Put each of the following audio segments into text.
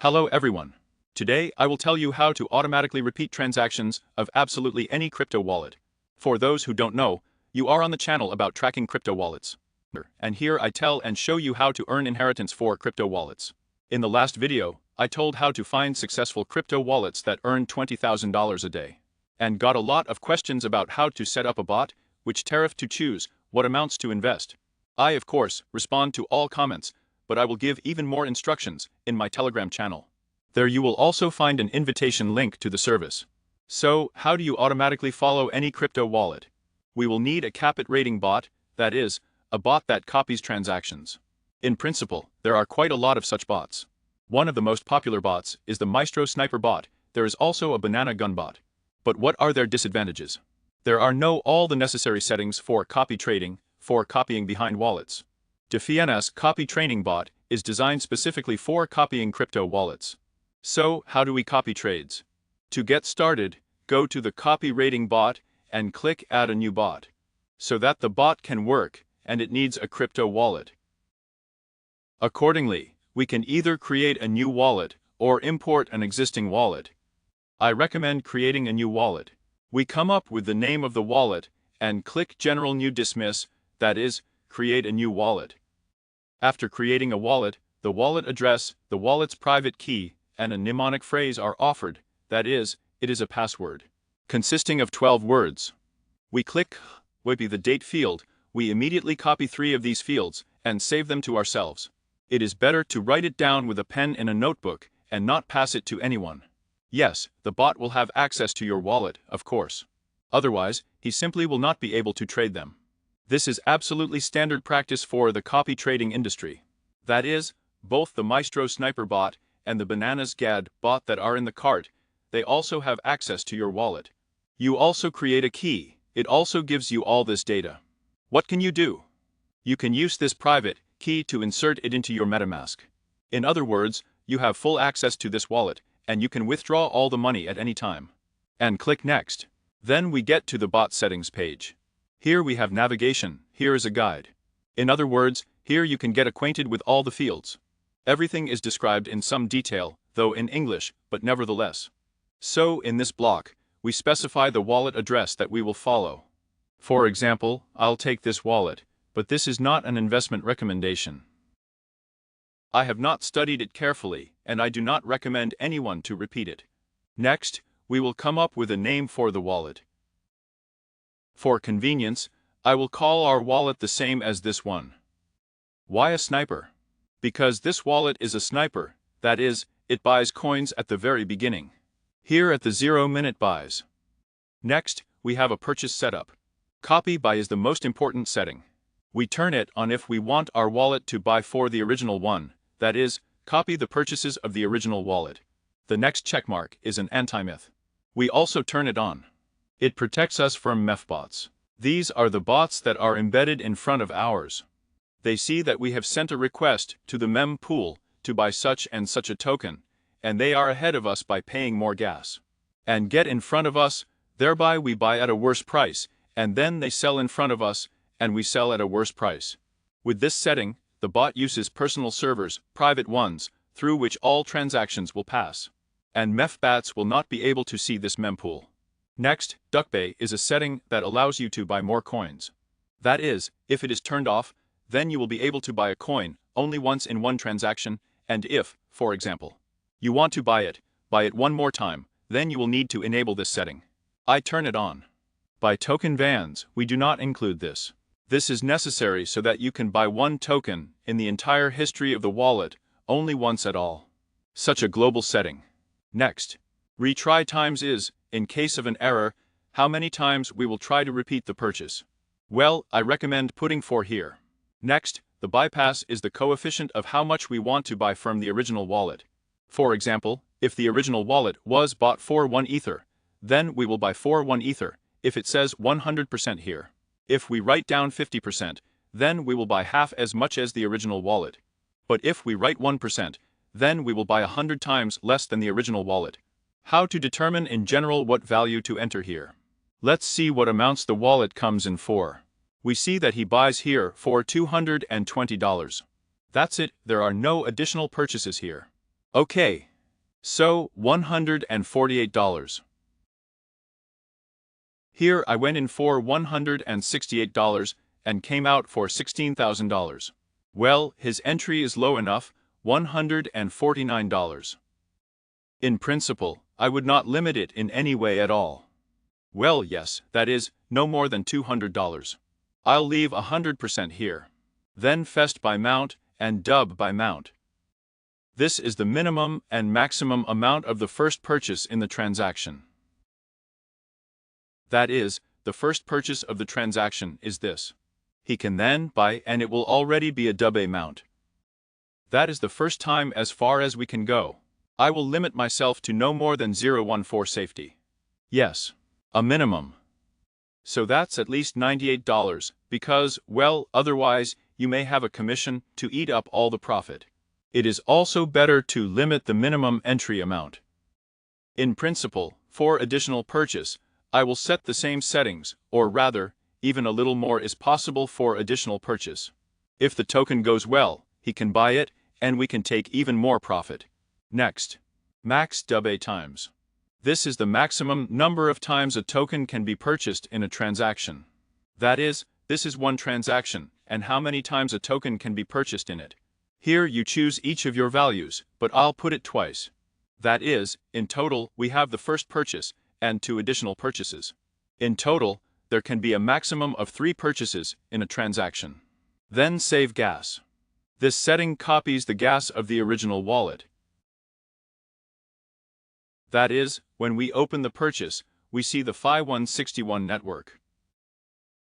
Hello everyone. Today I will tell you how to automatically repeat transactions of absolutely any crypto wallet. For those who don't know, you are on the channel about tracking crypto wallets. And here I tell and show you how to earn inheritance for crypto wallets. In the last video, I told how to find successful crypto wallets that earn $20,000 a day. And got a lot of questions about how to set up a bot, which tariff to choose, what amounts to invest. I of course respond to all comments, but I will give even more instructions in my Telegram channel. There you will also find an invitation link to the service. So, how do you automatically follow any crypto wallet? We will need a capit rating bot, that is, a bot that copies transactions. In principle, there are quite a lot of such bots. One of the most popular bots is the Maestro Sniper bot. There is also a banana gun bot. But what are their disadvantages? There are no all the necessary settings for copy trading, for copying behind wallets. Defian's copy training bot is designed specifically for copying crypto wallets. So, how do we copy trades? To get started, go to the copy rating bot and click add a new bot. So that the bot can work, and it needs a crypto wallet. Accordingly, we can either create a new wallet or import an existing wallet. I recommend creating a new wallet. We come up with the name of the wallet and click General New Dismiss, that is, create a new wallet. After creating a wallet, the wallet address, the wallet's private key, and a mnemonic phrase are offered, that is, it is a password, consisting of 12 words. We click the date field, we immediately copy 3 of these fields and save them to ourselves. It is better to write it down with a pen in a notebook and not pass it to anyone. Yes, the bot will have access to your wallet, of course. Otherwise, he simply will not be able to trade them. This is absolutely standard practice for the copy trading industry. That is, both the Maestro Sniper bot and the Bananas GAD bot that are in the cart, they also have access to your wallet. You also create a key, it also gives you all this data. What can you do? You can use this private key to insert it into your MetaMask. In other words, you have full access to this wallet, and you can withdraw all the money at any time. And click Next. Then we get to the bot settings page. Here we have navigation, here is a guide. In other words, here you can get acquainted with all the fields. Everything is described in some detail, though in English, but nevertheless. So in this block, we specify the wallet address that we will follow. For example, I'll take this wallet, but this is not an investment recommendation. I have not studied it carefully, and I do not recommend anyone to repeat it. Next, we will come up with a name for the wallet. For convenience, I will call our wallet the same as this one. Why a sniper? Because this wallet is a sniper, that is, it buys coins at the very beginning. Here at the 0-minute buys. Next, we have a purchase setup. Copy buy is the most important setting. We turn it on if we want our wallet to buy for the original one, that is, copy the purchases of the original wallet. The next checkmark is an anti-myth. We also turn it on. It protects us from MEF bots. These are the bots that are embedded in front of ours. They see that we have sent a request to the mem pool to buy such and such a token, and they are ahead of us by paying more gas. And get in front of us, thereby we buy at a worse price, and then they sell in front of us, and we sell at a worse price. With this setting, the bot uses personal servers, private ones, through which all transactions will pass. And MEF bots will not be able to see this mempool. Next, DuckBay is a setting that allows you to buy more coins. That is, if it is turned off, then you will be able to buy a coin only once in one transaction, and if, for example, you want to buy it one more time, then you will need to enable this setting. I turn it on. By token bans, we do not include this. This is necessary so that you can buy one token in the entire history of the wallet only once at all. Such a global setting. Next, retry times is, in case of an error, how many times we will try to repeat the purchase. Well, I recommend putting 4 here. Next, the bypass is the coefficient of how much we want to buy from the original wallet. For example, if the original wallet was bought for 1 Ether, then we will buy for 1 Ether, if it says 100% here. If we write down 50%, then we will buy half as much as the original wallet. But if we write 1%, then we will buy 100 times less than the original wallet. How to determine in general what value to enter here. Let's see what amounts the wallet comes in for. We see that he buys here for $220. That's it, there are no additional purchases here. Okay, So, $148. Here I went in for $168 and came out for $16,000. Well, his entry is low enough, $149. In principle, I would not limit it in any way at all. Well, yes, that is, no more than $200. I'll leave 100% here. Then fest by mount and dub by mount. This is the minimum and maximum amount of the first purchase in the transaction. That is, the first purchase of the transaction is this. He can then buy and it will already be a dub amount. That is the first time as far as we can go. I will limit myself to no more than 0.14 safety. Yes, a minimum. So that's at least $98 because, well, otherwise you may have a commission to eat up all the profit. It is also better to limit the minimum entry amount. In principle, for additional purchase, I will set the same settings, or rather, even a little more is possible for additional purchase. If the token goes well, he can buy it, and we can take even more profit. Next, max dub A times. This is the maximum number of times a token can be purchased in a transaction. That is, this is one transaction, and how many times a token can be purchased in it. Here you choose each of your values, but I'll put it twice. That is, in total, we have the first purchase, and 2 additional purchases. In total, there can be a maximum of 3 purchases in a transaction. Then save gas. This setting copies the gas of the original wallet. That is, when we open the purchase, we see the Phi-161 network.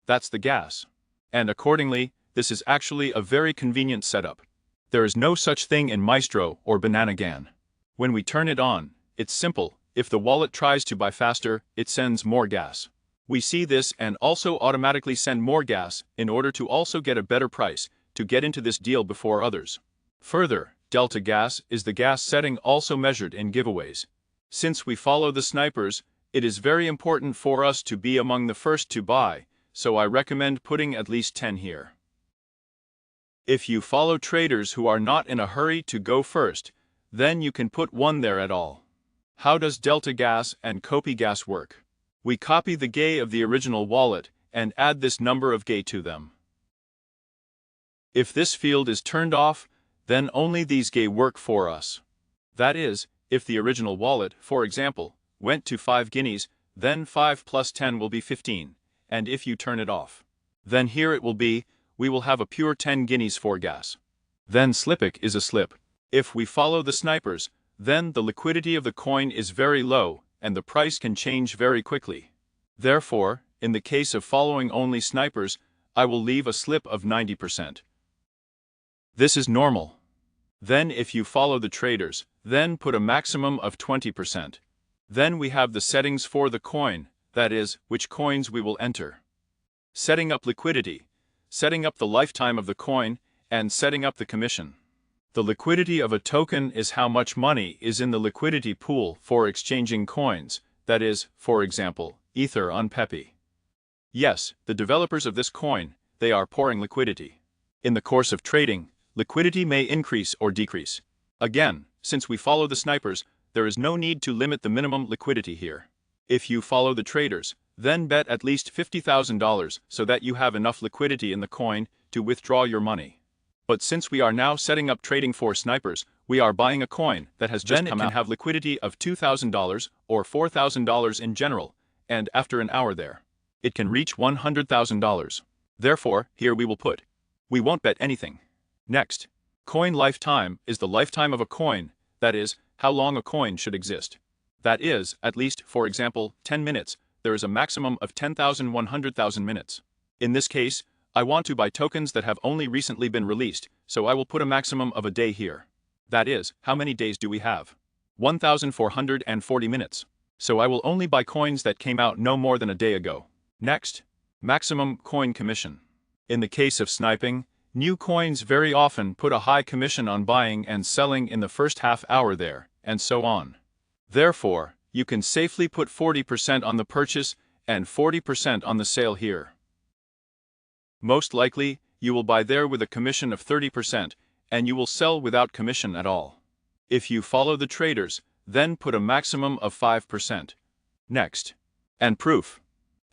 That's the gas. And accordingly, this is actually a very convenient setup. There is no such thing in Maestro or Bananagan. When we turn it on, it's simple. If the wallet tries to buy faster, it sends more gas. We see this and also automatically send more gas in order to also get a better price to get into this deal before others. Further, delta gas is the gas setting also measured in giveaways. Since we follow the snipers, it is very important for us to be among the first to buy, so I recommend putting at least 10 here. If you follow traders who are not in a hurry to go first, then you can put 1 there at all. How does delta gas and copy gas work? We copy the GAY of the original wallet and add this number of GAY to them. If this field is turned off, then only these GAY work for us. That is, if the original wallet, for example, went to 5 guineas, then 5 plus 10 will be 15, and if you turn it off, then here it will be, we will have a pure 10 guineas for gas. Then slipic is a slip. If we follow the snipers, then the liquidity of the coin is very low, and the price can change very quickly. Therefore, in the case of following only snipers, I will leave a slip of 90%. This is normal. Then if you follow the traders, then put a maximum of 20%. Then we have the settings for the coin, that is, which coins we will enter. Setting up liquidity, setting up the lifetime of the coin, and setting up the commission. The liquidity of a token is how much money is in the liquidity pool for exchanging coins, that is, for example, Ether on Pepe. Yes, the developers of this coin, they are pouring liquidity. In the course of trading, liquidity may increase or decrease. Again, since we follow the snipers, there is no need to limit the minimum liquidity here. If you follow the traders, then bet at least $50,000 so that you have enough liquidity in the coin to withdraw your money. But since we are now setting up trading for snipers, we are buying a coin that has just come out. It can have liquidity of $2,000 or $4,000 in general, and after an hour there, it can reach $100,000. Therefore, here we will put. We won't bet anything. Next, coin lifetime is the lifetime of a coin, that is, how long a coin should exist. That is, at least, for example, 10 minutes, there is a maximum of 10,000 100,000 minutes. In this case, I want to buy tokens that have only recently been released, so I will put a maximum of a day here. That is, how many days do we have? 1,440 minutes. So I will only buy coins that came out no more than a day ago. Next, maximum coin commission. In the case of sniping, new coins very often put a high commission on buying and selling in the first half hour there, and so on. Therefore, you can safely put 40% on the purchase and 40% on the sale here. Most likely, you will buy there with a commission of 30%, and you will sell without commission at all. If you follow the traders, then put a maximum of 5%. Next. And proof.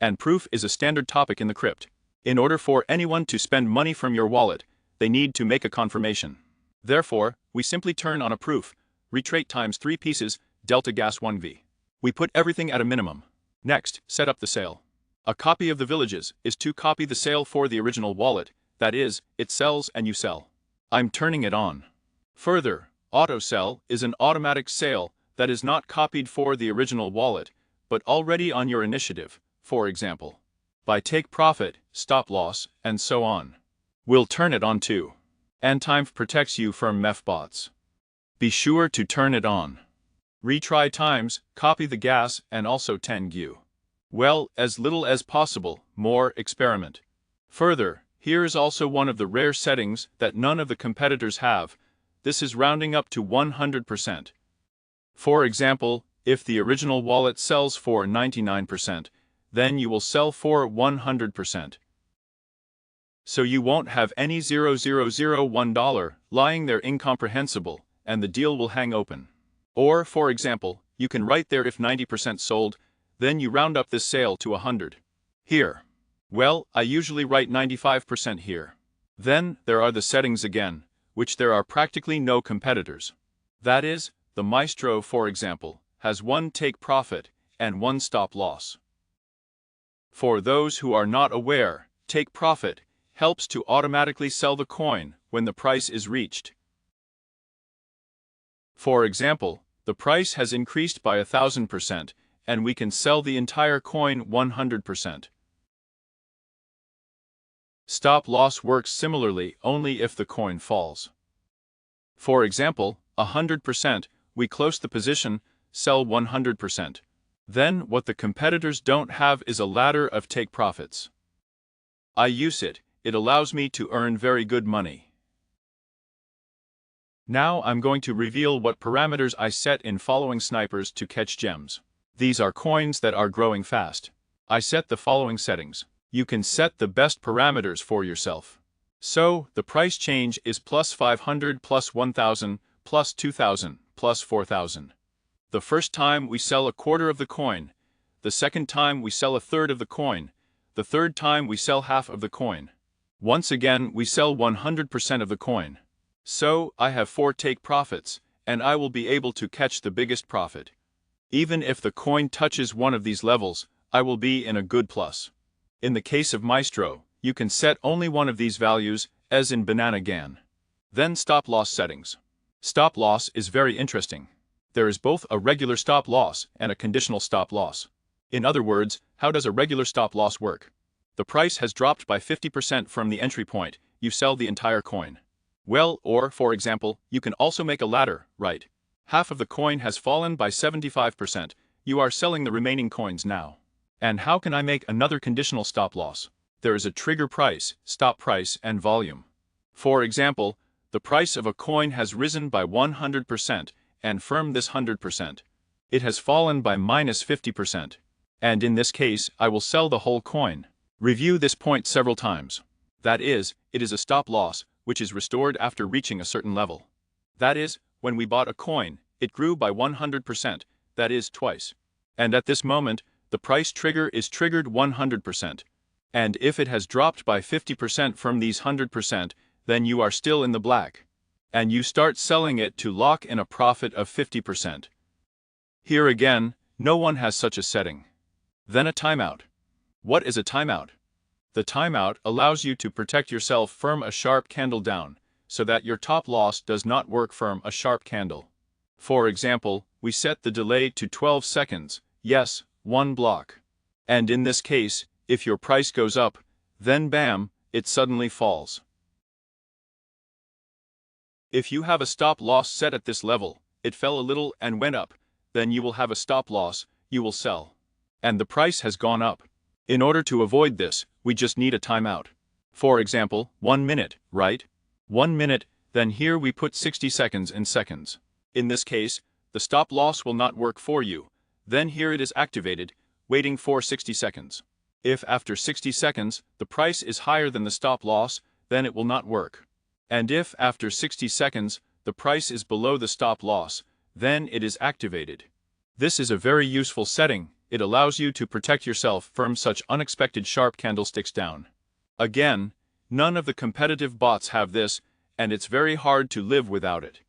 And proof is a standard topic in the crypt. In order for anyone to spend money from your wallet, they need to make a confirmation. Therefore, we simply turn on a proof, retrate times 3 pieces, delta gas 1V. We put everything at a minimum. Next, set up the sale. A copy of the villages is to copy the sale for the original wallet, that is, it sells and you sell. I'm turning it on. Further, auto sell is an automatic sale that is not copied for the original wallet, but already on your initiative, for example, by take profit, stop loss, and so on. We'll turn it on too. And time protects you from MEF bots. Be sure to turn it on. Retry times, copy the gas and also 10 GU. Well, as little as possible, more experiment. Further, here is also one of the rare settings that none of the competitors have. This is rounding up to 100%. For example, if the original wallet sells for 99%, then you will sell for 100%. So you won't have any $0.001 lying there incomprehensible, and the deal will hang open. Or, for example, you can write there if 90% sold, then you round up this sale to 100. Here. Well, I usually write 95% here. Then, there are the settings again, which there are practically no competitors. That is, the Maestro, for example, has 1 take profit and 1 stop loss. For those who are not aware, take profit helps to automatically sell the coin when the price is reached. For example, the price has increased by 1,000%, and we can sell the entire coin 100%. Stop loss works similarly only if the coin falls. For example, 100%, we close the position, sell 100%. Then what the competitors don't have is a ladder of take profits. I use it. It allows me to earn very good money. Now I'm going to reveal what parameters I set in following snipers to catch gems. These are coins that are growing fast. I set the following settings. You can set the best parameters for yourself. So, the price change is plus 500, plus 1,000, plus 2,000, plus 4,000. The first time we sell a quarter of the coin. The second time we sell a third of the coin. The third time we sell half of the coin. Once again we sell 100% of the coin. So, I have 4 take profits, and I will be able to catch the biggest profit. Even if the coin touches one of these levels, I will be in a good plus. In the case of Maestro, you can set only one of these values, as in Banana GAN. Then stop loss settings. Stop loss is very interesting. There is both a regular stop loss and a conditional stop loss. In other words, how does a regular stop loss work? The price has dropped by 50% from the entry point, you sell the entire coin. Well, or, for example, you can also make a ladder, right? Half of the coin has fallen by 75%, you are selling the remaining coins now. And how can I make another conditional stop loss? There is a trigger price, stop price, and volume. For example, the price of a coin has risen by 100%, and from this 100%, it has fallen by minus 50%. And in this case, I will sell the whole coin. Review this point several times. That is, it is a stop loss, which is restored after reaching a certain level. That is, when we bought a coin, it grew by 100%, that is, twice. And at this moment, the price trigger is triggered 100%. And if it has dropped by 50% from these 100%, then you are still in the black. And you start selling it to lock in a profit of 50%. Here again, no one has such a setting. Then a timeout. What is a timeout? The timeout allows you to protect yourself from a sharp candle down, so that your top loss does not work from a sharp candle. For example, we set the delay to 12 seconds, yes, 1 block. And in this case, if your price goes up, then bam, it suddenly falls. If you have a stop loss set at this level, it fell a little and went up, then you will have a stop loss, you will sell. And the price has gone up. In order to avoid this, we just need a timeout. For example, 1 minute, right? 1 minute, then here we put 60 seconds in seconds. In this case, the stop loss will not work for you. Then here it is activated, waiting for 60 seconds. If after 60 seconds, the price is higher than the stop loss, then it will not work. And if after 60 seconds, the price is below the stop loss, then it is activated. This is a very useful setting. It allows you to protect yourself from such unexpected sharp candlesticks down. Again, none of the competitive bots have this, and it's very hard to live without it.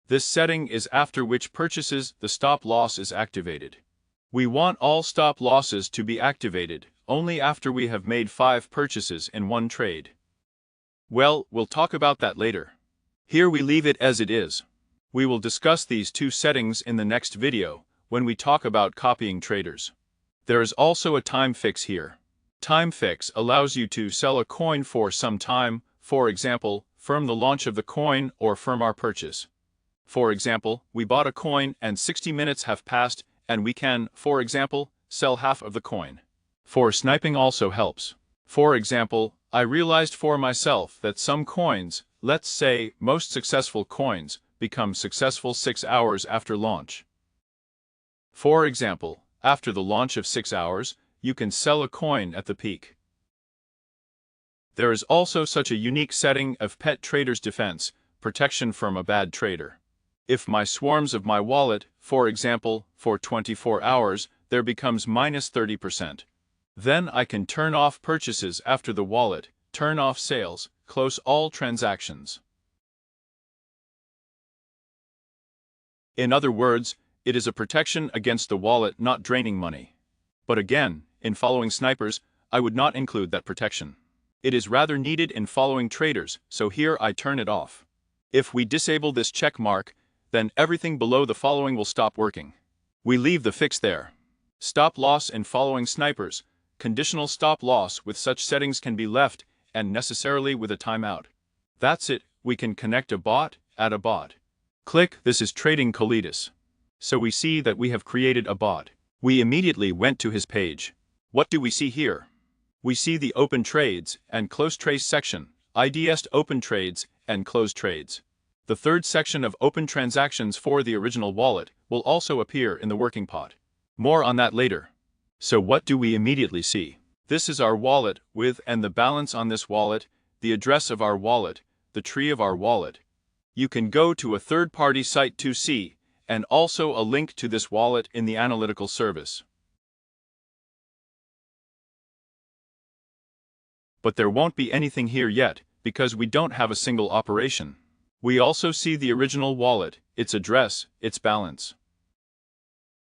This setting is after which purchases the stop loss is activated. We want all stop losses to be activated only after we have made 5 purchases in one trade. Well, we'll talk about that later. Here we leave it as it is. We will discuss these 2 settings in the next video when we talk about copying traders. There is also a time fix here. Time fix allows you to sell a coin for some time, for example, from the launch of the coin or from our purchase. For example, we bought a coin and 60 minutes have passed and we can, for example, sell half of the coin. For sniping also helps. For example, I realized for myself that some coins, let's say most successful coins, become successful 6 hours after launch. For example, after the launch of 6 hours, you can sell a coin at the peak. There is also such a unique setting of pet trader's defense, protection from a bad trader. If my swarms of my wallet, for example, for 24 hours, there becomes minus 30%. Then I can turn off purchases after the wallet, turn off sales, close all transactions. In other words, it is a protection against the wallet not draining money. But again, in following snipers, I would not include that protection. It is rather needed in following traders, so here I turn it off. If we disable this check mark, then everything below the following will stop working. We leave the fix there. Stop loss in following snipers. Conditional stop loss with such settings can be left, and necessarily with a timeout. That's it, we can connect a bot, add a bot. Click, this is Trading Colitis. So we see that we have created a bot. We immediately went to his page. What do we see here? We see the open trades and close trades section, IDS open trades and close trades. The third section of open transactions for the original wallet will also appear in the working pot. More on that later. So what do we immediately see? This is our wallet with and the balance on this wallet, the address of our wallet, the tree of our wallet. You can go to a third-party site to see, and also a link to this wallet in the analytical service. But there won't be anything here yet, because we don't have a single operation. We also see the original wallet, its address, its balance.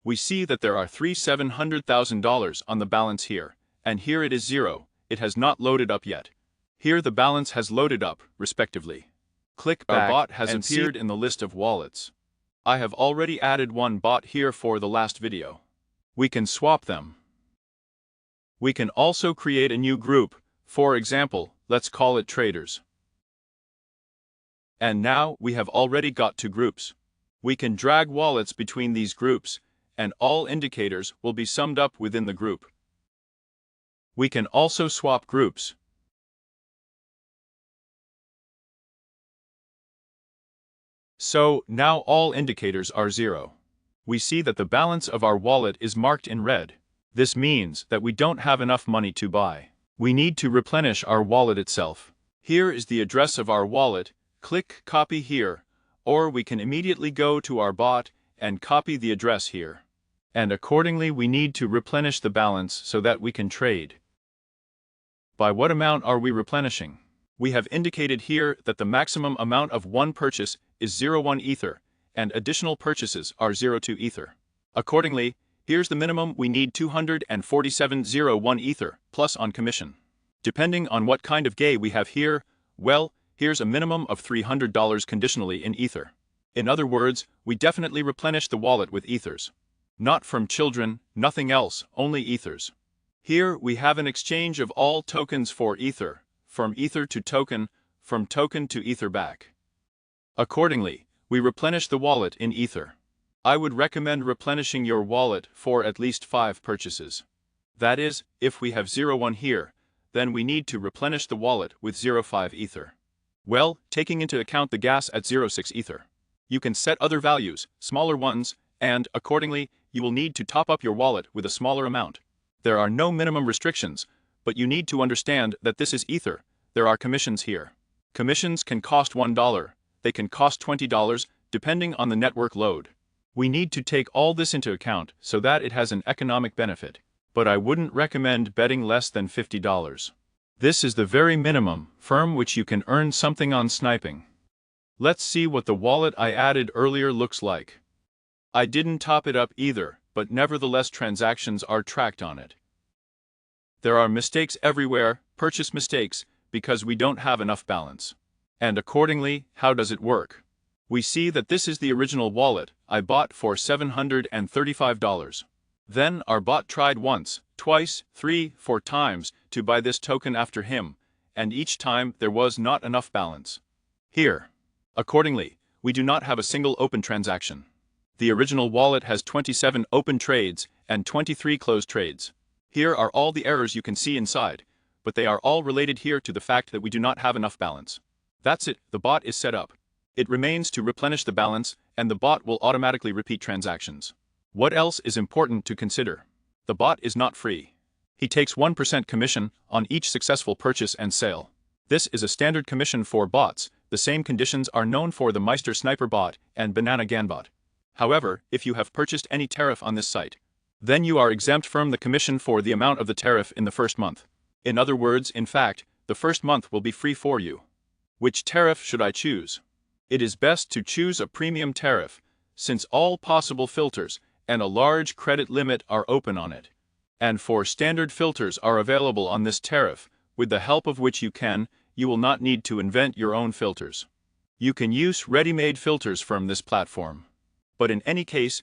We see that there are $700,000 on the balance here, and here it is 0, it has not loaded up yet. Here the balance has loaded up, respectively. Click back, our bot has appeared in the list of wallets. I have already added one bot here for the last video. We can swap them. We can also create a new group, for example, let's call it traders. And now we have already got 2 groups. We can drag wallets between these groups, and all indicators will be summed up within the group. We can also swap groups. So, now all indicators are 0. We see that the balance of our wallet is marked in red. This means that we don't have enough money to buy. We need to replenish our wallet itself. Here is the address of our wallet. Click copy here, or we can immediately go to our bot and copy the address here. And accordingly we need to replenish the balance so that we can trade. By what amount are we replenishing? We have indicated here that the maximum amount of one purchase is 0.1 Ether, and additional purchases are 0.2 Ether. Accordingly, here's the minimum we need 247.01 Ether, plus on commission. Depending on what kind of gay we have here, well, here's a minimum of $300 conditionally in Ether. In other words, we definitely replenish the wallet with Ethers. Not from children, nothing else, only Ethers. Here we have an exchange of all tokens for Ether, from Ether to token, from token to Ether back. Accordingly, we replenish the wallet in Ether. I would recommend replenishing your wallet for at least 5 purchases. That is, if we have 0.1 here, then we need to replenish the wallet with 0.5 Ether. Well, taking into account the gas at 0.6 Ether. You can set other values, smaller ones, and, accordingly, you will need to top up your wallet with a smaller amount. There are no minimum restrictions, but you need to understand that this is Ether. There are commissions here. Commissions can cost $1, they can cost $20, depending on the network load. We need to take all this into account so that it has an economic benefit, but I wouldn't recommend betting less than $50. This is the very minimum from which you can earn something on sniping. Let's see what the wallet I added earlier looks like. I didn't top it up either, but nevertheless transactions are tracked on it. There are mistakes everywhere, purchase mistakes, because we don't have enough balance. And accordingly, how does it work? We see that this is the original wallet I bought for $735. Then our bot tried once, twice, 3, 4 times to buy this token after him, and each time there was not enough balance. Here. Accordingly, we do not have a single open transaction. The original wallet has 27 open trades and 23 closed trades. Here are all the errors you can see inside, but they are all related here to the fact that we do not have enough balance. That's it, the bot is set up. It remains to replenish the balance, and the bot will automatically repeat transactions. What else is important to consider? The bot is not free. He takes 1% commission on each successful purchase and sale. This is a standard commission for bots. The same conditions are known for the Meister Sniper bot and Banana Ganbot. However, if you have purchased any tariff on this site, then you are exempt from the commission for the amount of the tariff in the first month. In other words, in fact, the first month will be free for you. Which tariff should I choose? It is best to choose a premium tariff, since all possible filters and a large credit limit are open on it. And 4 standard filters are available on this tariff, with the help of which you will not need to invent your own filters. You can use ready-made filters from this platform. But in any case,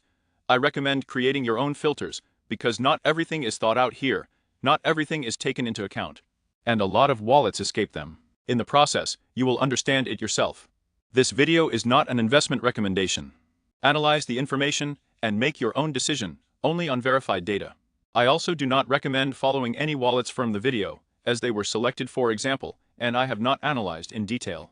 I recommend creating your own filters, because not everything is thought out here, not everything is taken into account, and a lot of wallets escape them. In the process, you will understand it yourself. This video is not an investment recommendation. Analyze the information and make your own decision, only on verified data. I also do not recommend following any wallets from the video, as they were selected for example, and I have not analyzed in detail.